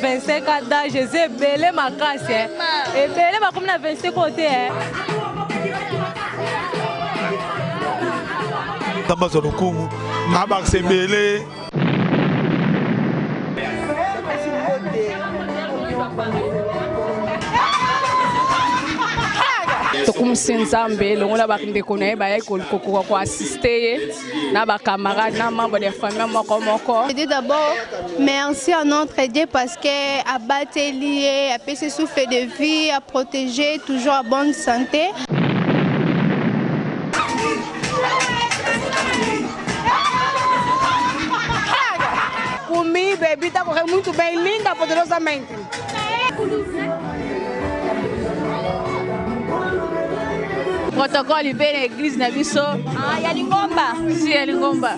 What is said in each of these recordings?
25 ans d'âge, j'ai belé ma casse. Et belé ma comme 25 côté. Tambazonokumu, Abac c'est belé. Comme Sinzambe, le monde a bakinde connaît, bah école ko assister, na ba camarade, na membre des familles, moko. Je dis d'abord merci à notre Dieu parce que a battu lié, a pu se souffler de vie, à protéger, toujours à bonne santé. Comigo, bebida correu muito bem, linda, poderosamente. Protocole vem na igreja na biso. Ah, ya lingomba. Sim, ya lingomba.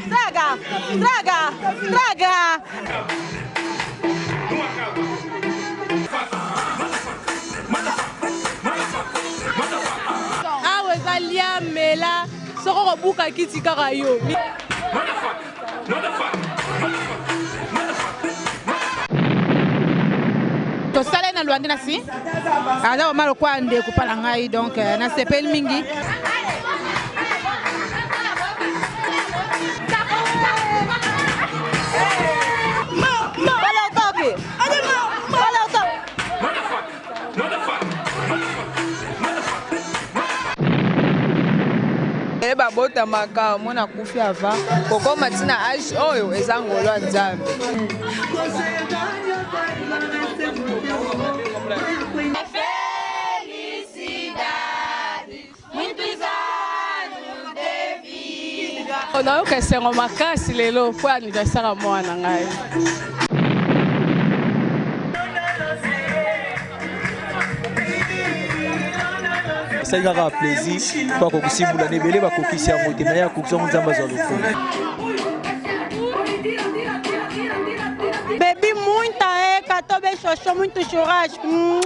Traga, traga, traga. Ah, vous allez à Mela. Soko buka kiti kaka yo. To sale na luande na si ada o malo kwa nde kupala ngai donc na sepel mingi Eba bota maka mona kufi ava koko matina age oyo ezangolo nzambe. On a eu que c'est un makasi lelo pour anniversaire à moi nangai. Ça y aura plaisir pour que si vous l'avez belé va coquiller à votre meilleur coquille en zambazolo. Baby muita katobe xoxo muito churrasco.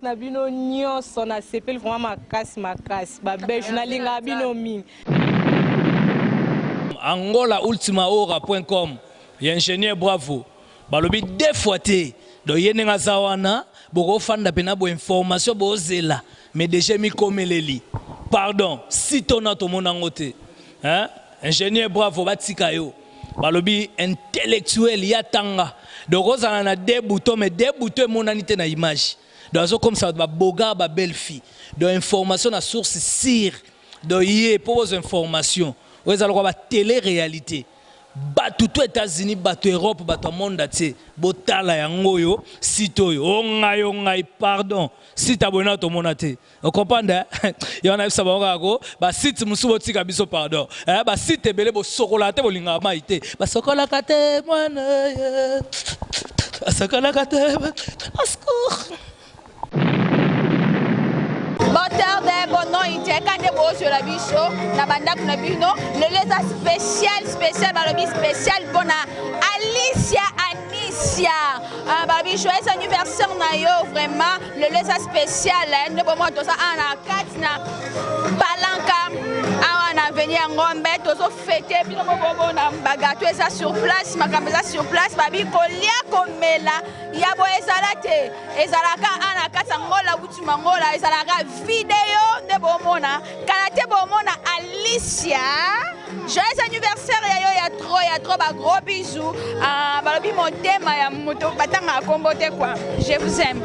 Na bino nyonso na sepeli vraiment makasi ba beijo na linga bino mingi. angolaultimahora.com ya ingénieur bravo balobi deux fois te do yenenga zawana boko fanda pena bo information bozela mais déjà mi komeleli pardon si tona to monango te hein ingénieur bravo batika yo balobi intellectuel ya tanga donc ozana na deux boutons mais deux boutons monanité na image donc comme ça ba boga ba belle fille de information na source sire de yé pour vos informations vous allez voir télé-réalité. Batou aux États-Unis, batou Europe, batou monde entier. Botala yango yo, sito yo, ongai, pardon. Si t'abonnes au monde entier. Vous comprenez? Il y en a qui savent encore. Bah si tu musu boti kabiso pardon. Bah si t'es belé bo sokolate bo linga maite. Bah sokolakate moi na. Sokolakate. Ascour. Bon il tient quand des beaux sur la bicho, la banda kuna bino, le lézard spécial, balobi spécial bona Alicia Anicia. Babi joyeux anniversaire na yo vraiment, le lézard spécial ne bon moi tout ça en katina balanka awana venir ngombe to so fêter bino bobo na bagato ça sur place makameza sur place babi kolia komela ya bo ezalate ezalaka ana kata ngola butu mangola ezalaka vidéo de bomona kanate bomona Alicia joyeux anniversaire ya trop ba gros bisous balobi motema ya moto batanga kombote quoi je vous aime.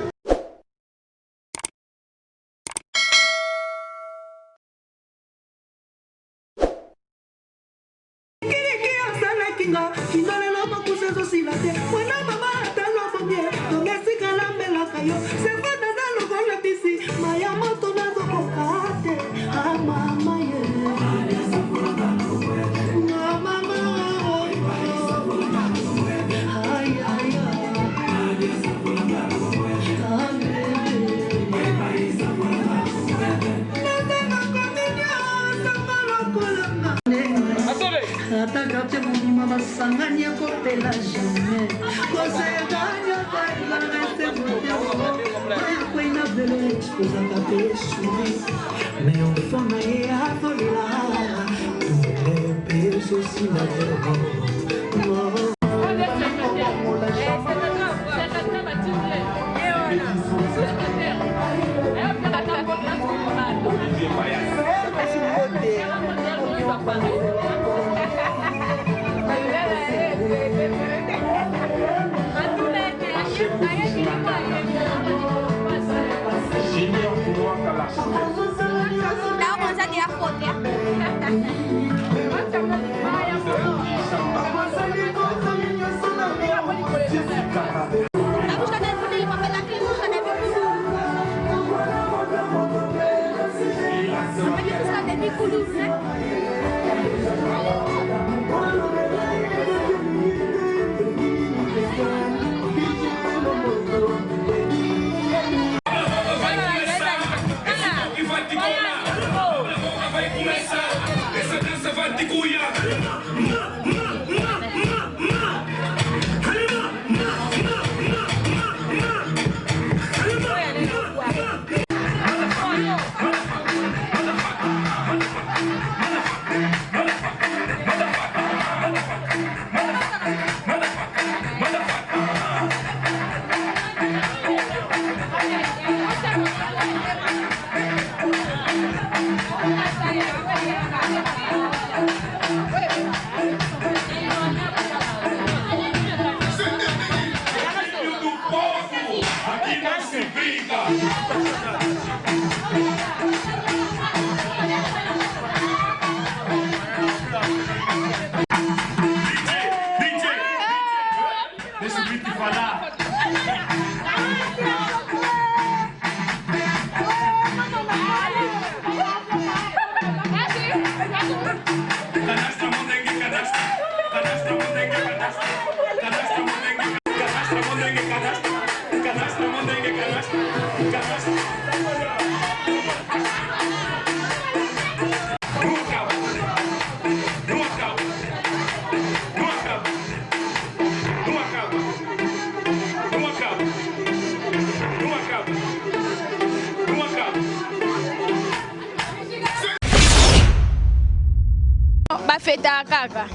Feta kaka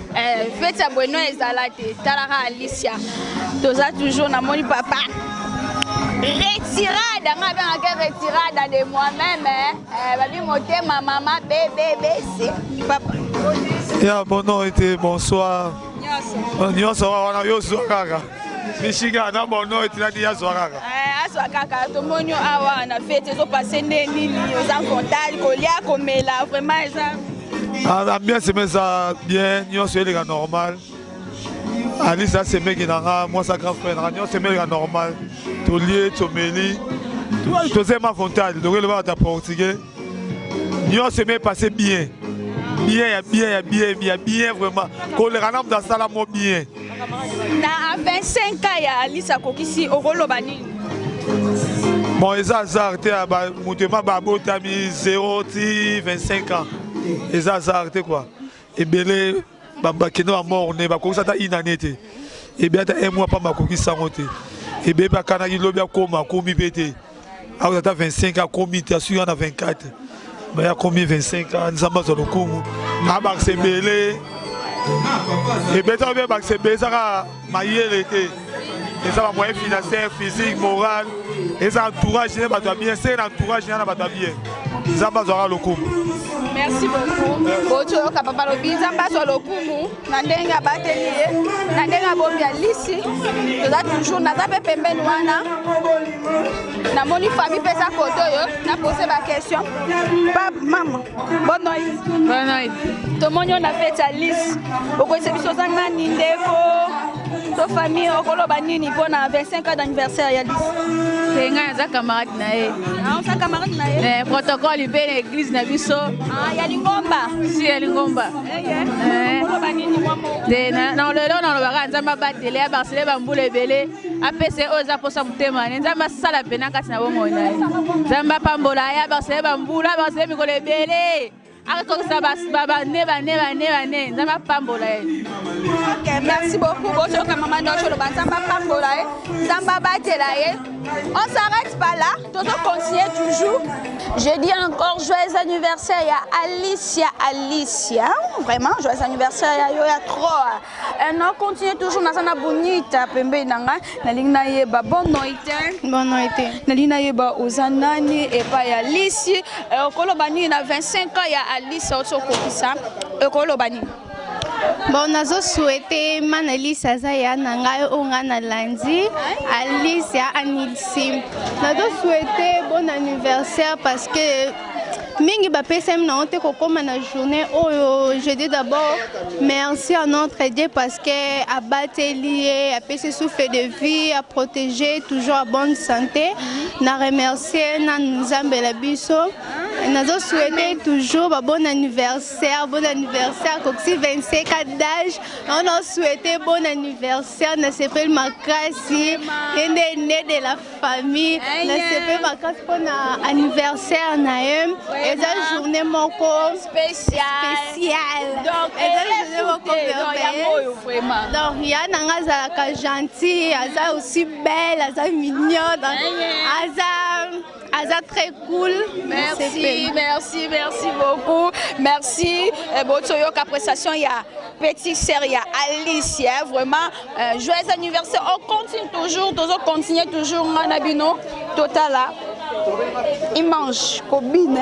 feta bueno ezalate talaka Alicia toza toujours na moni papa retirade nga bien retirade de moi-même babi motema maman bébé c'est papa ya bon nom était bonsoir nyonso wana yo zo kaka mishiga na bon nom était na dia zo kaka aswa kaka to monyo awa na fete zo passer nini aux enfants kolia komela vraiment ça. Bien c'est ça bien nous c'est les gars normal Alice ça c'est mec qui n'a moi ça grand frère nous c'est mec normal Tolier Tomeli tout c'est ma frontale donc le va ta portugais nous c'est mec passé bien vraiment qu'on les ranam dans ça là moi bien na 25 ans ya Alice akokisi okoloba nini bon ils arrêté à moutema babo tami 0 25 ans. Et ça a arrêté quoi. Et bien les babakino à mort ne va comme ça une année et bien un mois pas ma coquille sans monter et bien pas quand il lobby comme commis pété alors ça 25 ans commis t'as su en a 24 mais il y a commis 25 ans nous avons sur le coup à Barcelone et bien ça bien Barcelone ça a maillé l'été et ça va moyen financier physique moral et ça entourage n'est pas bien c'est l'entourage n'est pas bien ça va sur le coup. Merci beaucoup. Boto kapapa lobi nzamba so lokumu na ndenga batelier na ndenga bombi Alice toza toujours na zape pembeni wana na moni famille pesa photo yo na poser ba question papa maman bonne nuit to monyo na fête Alice oko sebiso sanga ni ndeko to famille okoloba nini pona 25 ans d'anniversaire ya Alice tenga za camarade na ye sa camarade na ye protocole pe l'église na biso ya lingomba si ya lingomba okoloba nini mwamo de na lelo na lobaka nzamba batele ya Barcelone bambule belé apese oza posa mutema nzamba sala pena kati na bongo na ye nzamba pambola ya Barcelone bambula Barcelone mikolo belé akokisa baba ne nzamba pambola ye. Ok, merci beaucoup. Bonjour, maman Docho, le Nzamba pambola ye, Nzamba batela ye, On s'arrête pas là, tout continue toujours. Je dis encore joyeux anniversaire à Alicia. Vraiment, joyeux anniversaire à Yoya 3. Et on continue toujours dans la bonita. Pembe nanga, nalina yeba bonne nuit. Bonne nuit. Nalina yeba ozanani et pas Alicia. Et Kolobani na 25 ans ya Alice Otokokisa. Et Kolobani. Bon, nazo souhaité Manalice Azaya Nanga Ongana Lundi, Alicia Anilsim. Nazo souhaité bon anniversaire parce que mingi ba PSM na onte ko comme na journée je dis d'abord merci à notre Dieu parce que a batelier a PC souffle de vie a protégé toujours à bonne santé. Na remercier na Nzambe la biso. Nazo souhaité toujours bon anniversaire Coxy 25 d'âge. On a souhaité bon anniversaire na s'appelle Makasi, est né de la famille. Na s'appelle Makasi pour anniversaire naem. Et la journée moko spéciale. Donc donc il y a nanga gentil, aza aussi belle, aza mignonne, aza très cool. Merci beaucoup. Merci. Botoyo appréciation il y a petite sœur il y a Alicia vraiment joyeux anniversaire. On continue toujours Manabino Totala. Il mange cobine.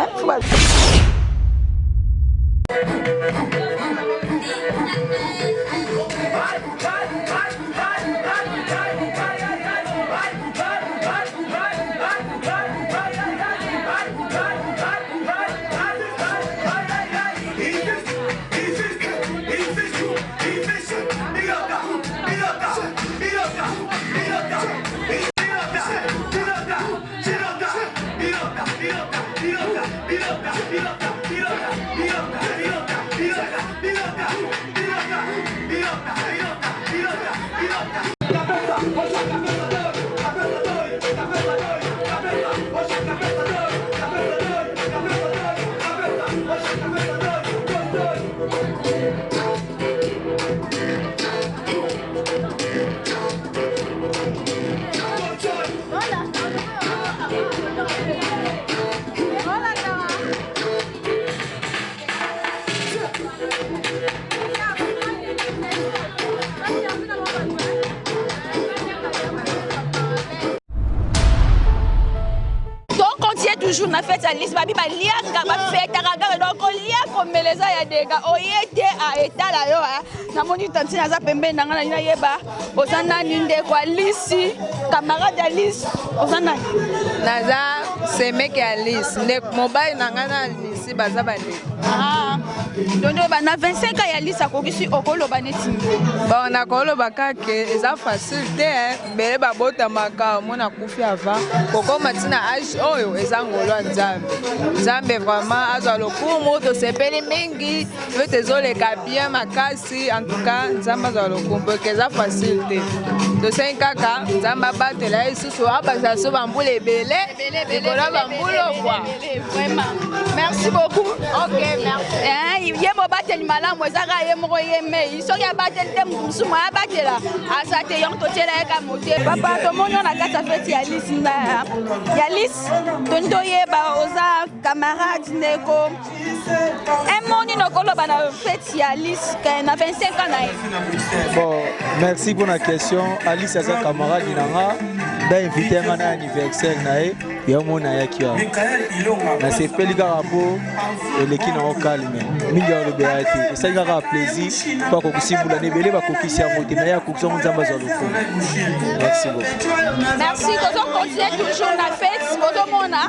Toujours na fête Alice babi ba liaka ba fête raga donc lia comme les ya dega oyete a etala yo na moni tanti na za pembe na ngana na yeba ozana ninde kwa Alice camarade Alice ozana naza semeke Alice ne mobile na ngana Alice baza bande donc ba na 25 ans ya Alice akokisi okolo baneti bon na kolo bakake eza facile te bele ba bota maka mona kufi avant koko matina age oyo eza ngolo nzambe nzambe vraiment azwa lokumu to sepeli mingi veut ezoleka bien makasi en tout cas nzambe azwa lokumu ke eza facile te to sen kaka nzambe abatela isusu abaza so bambula ebele ekola bambulo kwa vraiment merci beaucoup. OK merci yemo bateli malamu ezaka yemo yeme soki abateli te musumu abatela asate yon totela eka mote papa to monyo na kata fete ya Alice na ya Alice tonto yeba oza camarade neko moni no koloba na fete ya Alice na 25 ans na bon merci pour la question. Alice asa camarade nanga da invité ngana anniversaire nae ya mona yaki wa na sepeli kaka po eleki na calme mingi ya lobeati esali kaka plaisir kwa kokusimbula nebele bakokisi ya motema ya kokisa nzamba za lokumu. Merci beaucoup. Merci tozo continuer toujours na fête tozo mona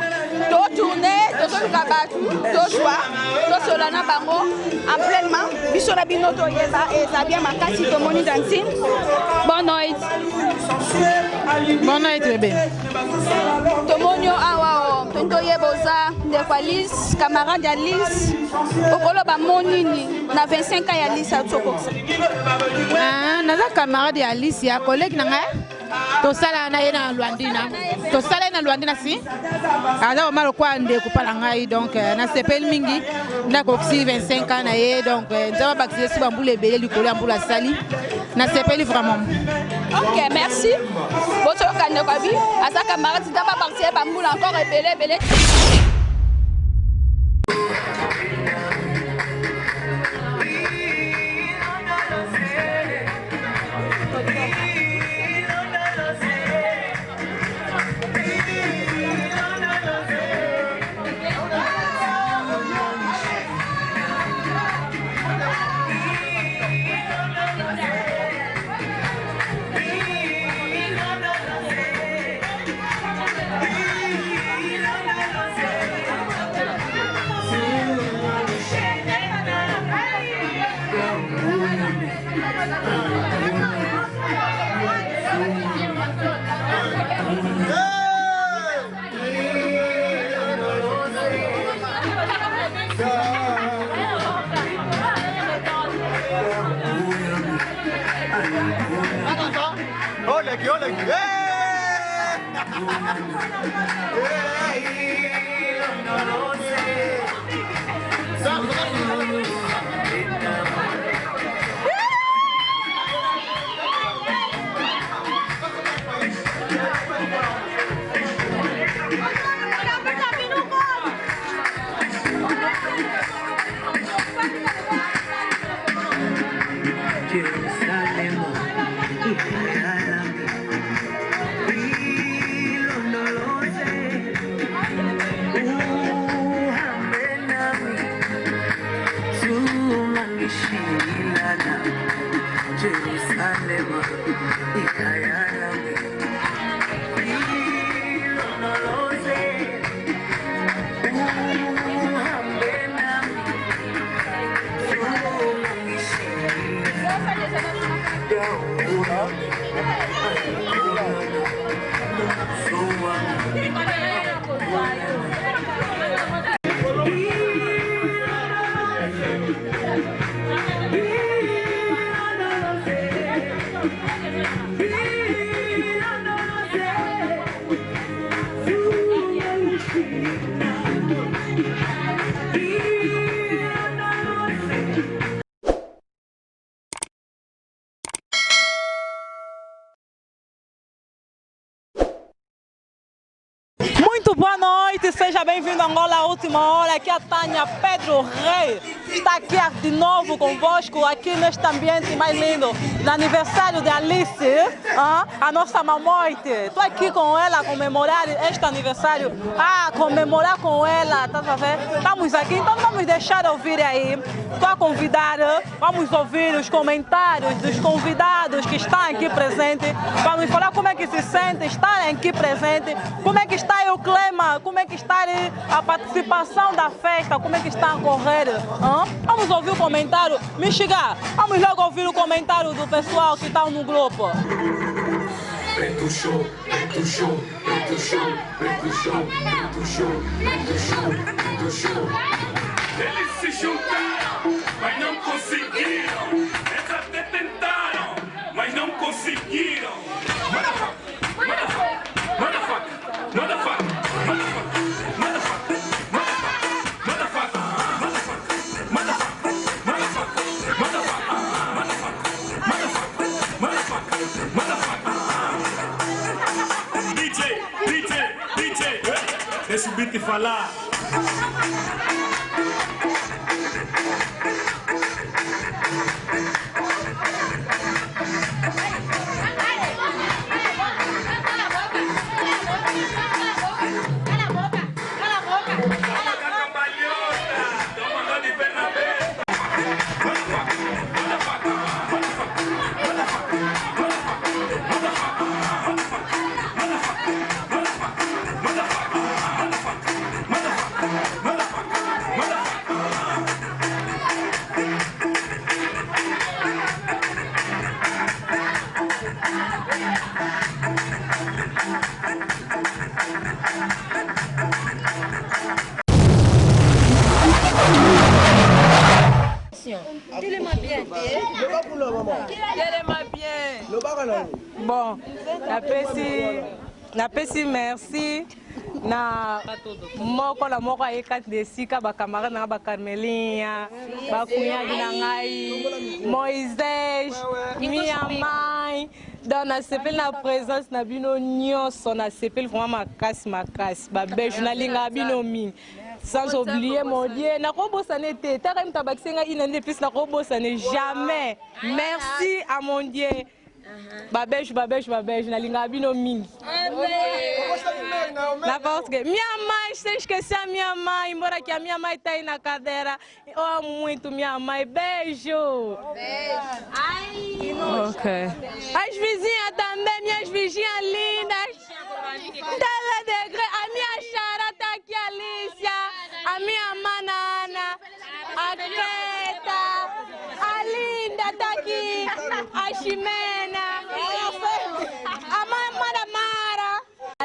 to tourner tozo lukabatu to soir to solana bango en pleinement biso na bino to yeza eza bien makasi to moni dancing. Bonne nuit. Bonne nuit bébé. Tomonyo awa tonto yeboza de Alice camarade Alice okolo ba monini na 25 ans ya Alice atokoksa. Naza camarade Alice ya collègue nanga tosala na ye na Luandina tosala na Luandina si aza vraiment lokwa ndeko pala ngai donc nasepeli mingi ndakoki 25 ans na ye donc nzaba bakisi si bambula ebele likolo ya mbula sali nasepeli vraiment. Ok, merci. Votre camarade, à sa camarade, c'est d'abord parti à Bamboul encore belé. Boa noite, seja bem-vindo a Angola à Última Hora. Aqui a Tânia Pedro Rei está aqui de novo convosco, aqui neste ambiente mais lindo, no aniversário de Alice, a nossa mamoite. Estou aqui com ela a comemorar este aniversário, comemorar com ela, tá a ver? Estamos aqui, então vamos deixar ouvir aí. Estou a convidar, vamos ouvir os comentários dos convidados que estão aqui presentes, para nos falar como é que se sente estarem aqui presentes, como é que está o clima, como é que está a participação da festa, como é que está a correr. Vamos ouvir o comentário. Me chegar, vamos logo ouvir o comentário do pessoal que está no grupo. Preto show, preto show, preto show, preto show, preto show, preto show, preto show. Eles se juntaram, mas não conseguiram. Eles até tentaram, mas não conseguiram. Motherfucker, motherfucker, motherfucker, motherfucker. Deixa o beat falar. Bon, napesi merci na moko la moko ayeka desika bacamarade na bacarmelinha bakunyaki na ngai Moïse miamai donc nasepeli na présence na bino nyonso nasepeli vraiment makasi babeje nalinga bino mingi sans oublier mon Dieu nakobosane te taka mtabakisenga inane plus nakobosane jamais merci à mon Dieu babeje nalinga bino mingi n'importe que minha mãe sem esquecer a minha mãe embora que a minha mãe tá aí na cadeira eu amo muito minha mãe beijo ok as vizinhas também minhas vizinhas lindas Teledegré a minha chara tá aqui Alicia a minha manana a Greta a linda tá aqui a Ximena a mãe da Mara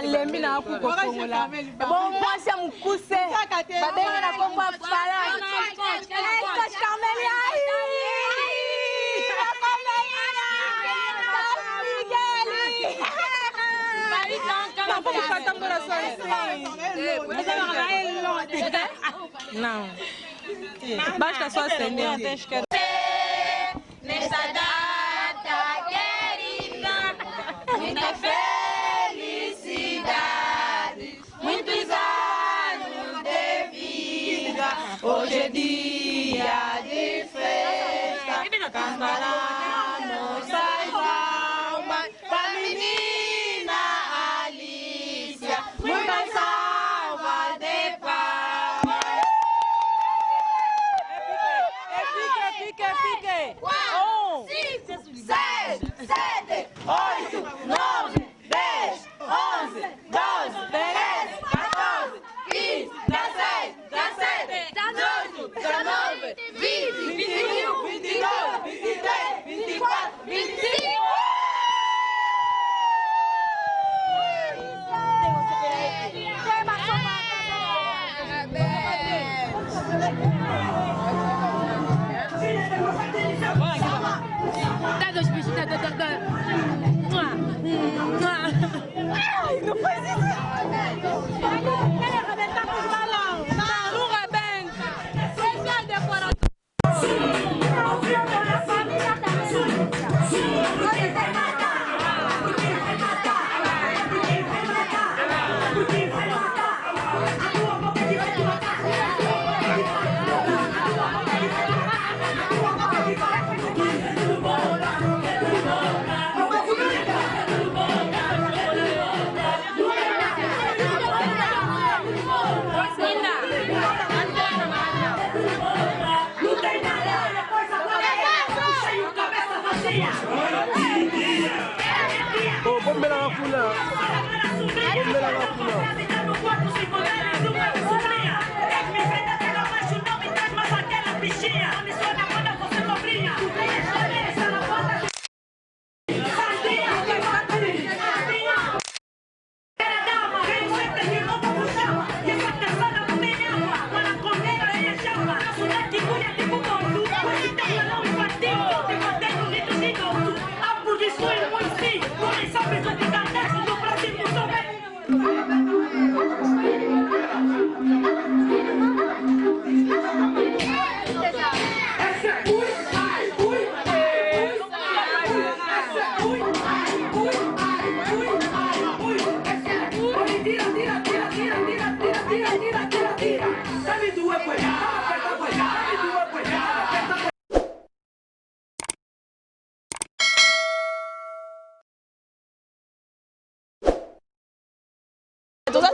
Lembi na kuko kongola bon moi c'est mon cousin babenga na kombo para coach Carmelia não basta só acender nesta data querida muita felicidade muitos anos de vida hoje é dia de festa cantaremos as almas da menina Alicia muitas salvas de paz fique 4, 5, 6, 7, 8, 9, 10, 11, 12, 13, 14, 15, 16, 17, 18, 19, 20, 21, 22, 23, 24, 25. Ai, não faz isso! Ele arrebentar com os balões! Não rebenta! Essa é a decoração!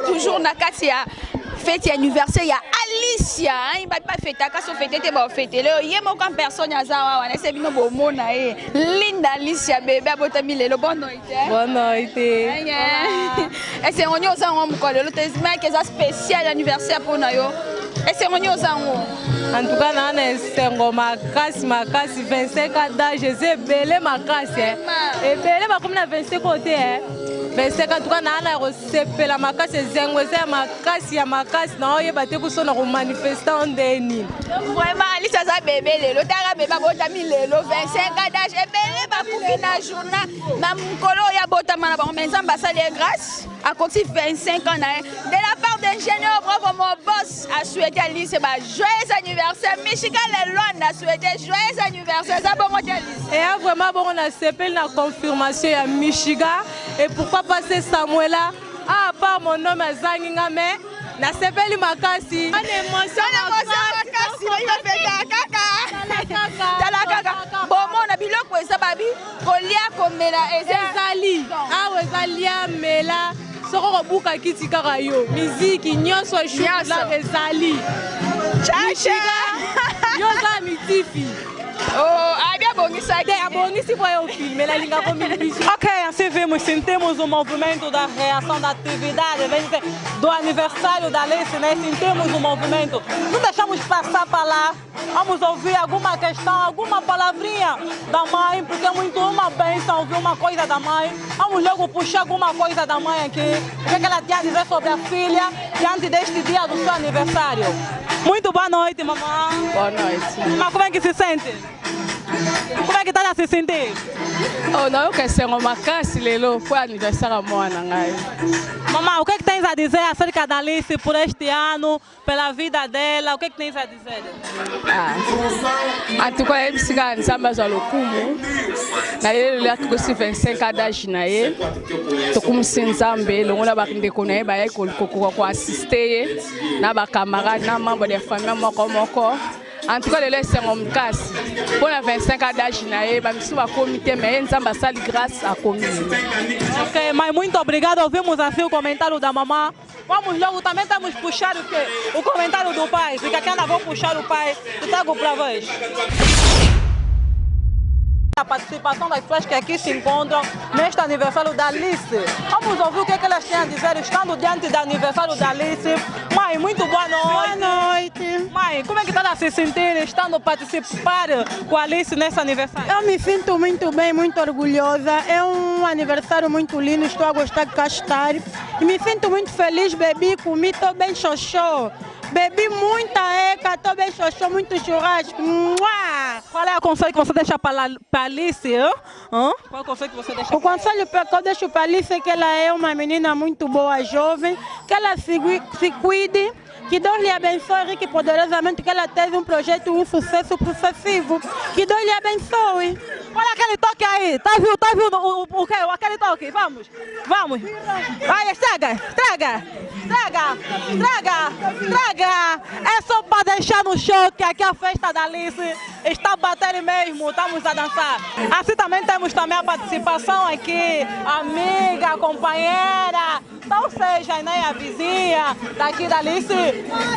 Toujours na kati ya fête anniversaire ya Alicia il va pas fêter ka so fêter te ba fêter le ye mo kan personne azawa wana se bino bo mona e linda Alicia bébé abotami lelo bonne noite et c'est on yo za ngom ko le tesma que ça spécial anniversaire pour na yo et c'est on yo za ngom en tout cas na sengo makasi 25 ans d'âge c'est belé makasi et belé ba comme na 25 côté 25 tuka na ana kosepela makasi ezengo eza ya makasi na oyeba te biso na komanifesta ndeni. Vraiment Alice aza bébé lelo tanga bébé abotami lelo 25 ans d'âge ebele bakufi na journal na mokolo oyo abotama na bango mais nzambe asali grâce akoti 25 ans na ye de la part d'ingénieur bravo mon boss a souhaité Alice joyeux anniversaire Michigan Lelonde a souhaité joyeux anniversaire ça bongo te Alice et vraiment bon on a sepel na confirmation ya Michigan et pourquoi passer Samuela à part mon nom azangi ngame na sepeli makasi on émotion makasi oyo feta kaka bomo na biloko eza babi kolia komela ezali awa ezali amela soko kobuka kiti kaka yo miziki nyonso eshula ezali chacha yo za mitifi oh abia bongisa de abongisi kwa yo filme la linga com ok assim vemos sentimos o movimento da reação da atividade do aniversário da Alice né sentimos o movimento não deixamos passar para lá vamos ouvir alguma questão alguma palavrinha da mãe porque é muito uma bênção ouvir uma coisa da mãe vamos logo puxar alguma coisa da mãe aqui o que ela tem a dizer sobre a filha diante deste dia do seu aniversário. Muito boa noite, mamãe. Boa noite. Mas como é que se sente? Como é que está a se sentir? Oh, não, eu quero ser uma casa, Lelo, foi aniversário da Moana. Mamãe, o que é que tens a dizer acerca da Alice por este ano, pela vida dela? O que é que tens a dizer? En tout cas, eu me ganhei samba za lokumu. Na ele lá que você vem sem cada jinae. Tô como sinzambe, longo lá bakinde konae ba yai ko assister na ba camarade na membre de famille moko. En tout cas, le laisse en casse. Pour la 25 ans d'âge, je suis comité, mais nous avons sali grâce à comité. Ok, mas muito obrigado. Ouvimos assim o comentário da mamãe. Vamos logo também estamos puxar o quê? O comentário do pai. Fica aqui, ainda vou puxar o pai. Tu trago para vós. A participação das pessoas que aqui se encontram neste aniversário da Alice. Vamos ouvir o que elas têm a dizer estando diante do aniversário da Alice. Mãe, muito boa noite. Boa noite. Mãe, como é que está a se sentir estando a participar com a Alice nesse aniversário? Eu me sinto muito bem, muito orgulhosa. É um aniversário muito lindo, estou a gostar de cá estar. E me sinto muito feliz, bebi, comi, estou bem xoxó. Bebi muita eca, estou bem xoxó, muito churrasco. Qual é o conselho que você deixa para a Alice? Qual é o conselho que você deixa? O conselho que eu deixo para a Alice é que ela é uma menina muito boa, jovem, que ela se cuide, que Deus lhe abençoe rico e poderosamente, que ela teve um projeto, um sucesso sucessivo. Que Deus lhe abençoe. Olha aquele toque aí, tá viu o que? Aquele toque, vamos. Vai, estraga. É só para deixar no choque aqui a festa da Alice está batendo mesmo, estamos a dançar. Assim também temos também a participação aqui, amiga, companheira, ou seja, né, a vizinha daqui da Alice.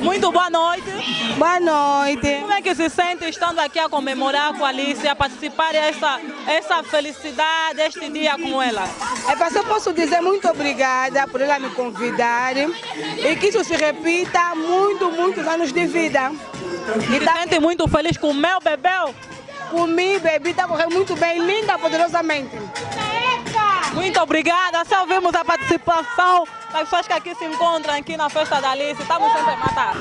Muito boa noite. Boa noite. Como é que se sente estando aqui a comemorar com a Alice, a participar essa felicidade, este dia com ela? Eu posso dizer muito obrigada por ela me convidar e que isso se repita muitos anos de vida. E se sente muito feliz com o meu bebê? Comi, bebi, está correndo muito bem, linda, poderosamente. Muito obrigada, só vimos a participação das pessoas que aqui se encontram aqui na festa da Alice. Estamos sempre a matar.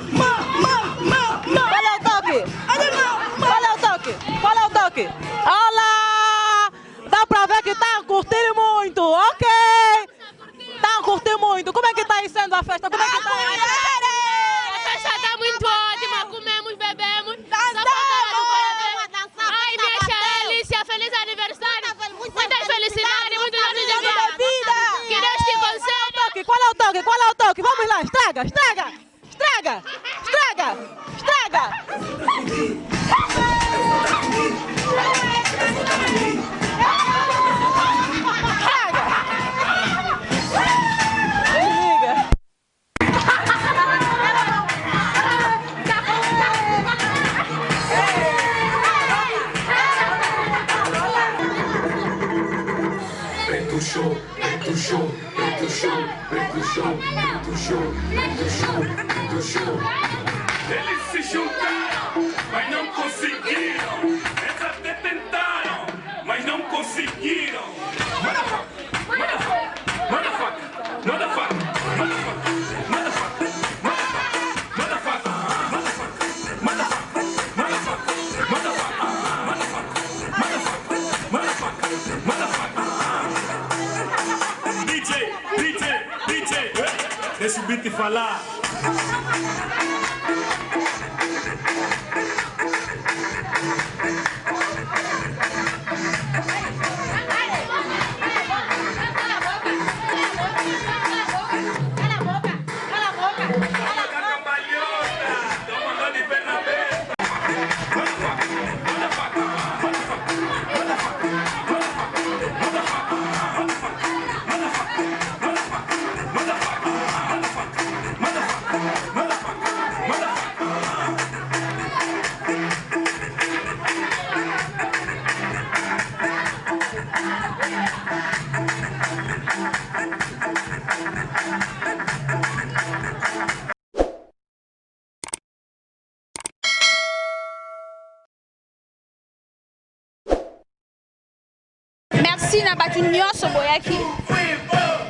Qual é o toque? Qual é o toque? Olá! Dá pra ver que está a curtir muito, ok? Está a curtir muito. Como é que está aí sendo a festa? Como é que está aí? A festa está muito ótima, comemos, bebemos. Ai, minha tia Alicia, feliz aniversário. Muitas felicidades, muitos anos de vida. Que Deus te conceda. Qual é o toque? Vamos lá, estraga. Eles se juntaram, mas não conseguiram. Eles até tentaram, mas não conseguiram. Mano, Kavala. Merci na batu nyonso boyaki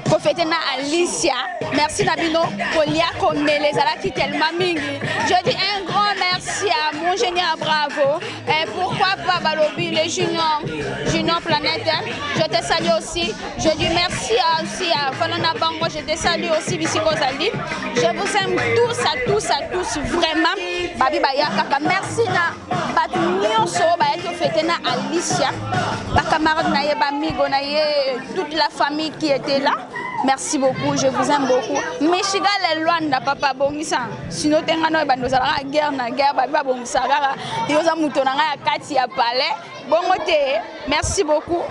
ko fêter na Alicia. Merci na bino kolia komele ezalaki tellement mingi. Je dis un grand merci à mon génieur Bravo et pourquoi pas Balobi les Junior Planète. Je te salue aussi. Je dis merci aussi à Falona Bango. Je te salue aussi Bisiko Zali. Je vous aime tous vraiment. Babi Bayaka. Merci na batu nyonso bayaki fêter na Alicia. Ba camarade na ye ba amigo na ye toute la famille qui était là. Merci beaucoup, je vous aime beaucoup. Mais Chiga les loin na papa bongisa. Sinon tenga no ba nozala guerre na guerre ba bongisa kaka. Yoza muto na ya kati ya palais. Bongo te. Merci beaucoup.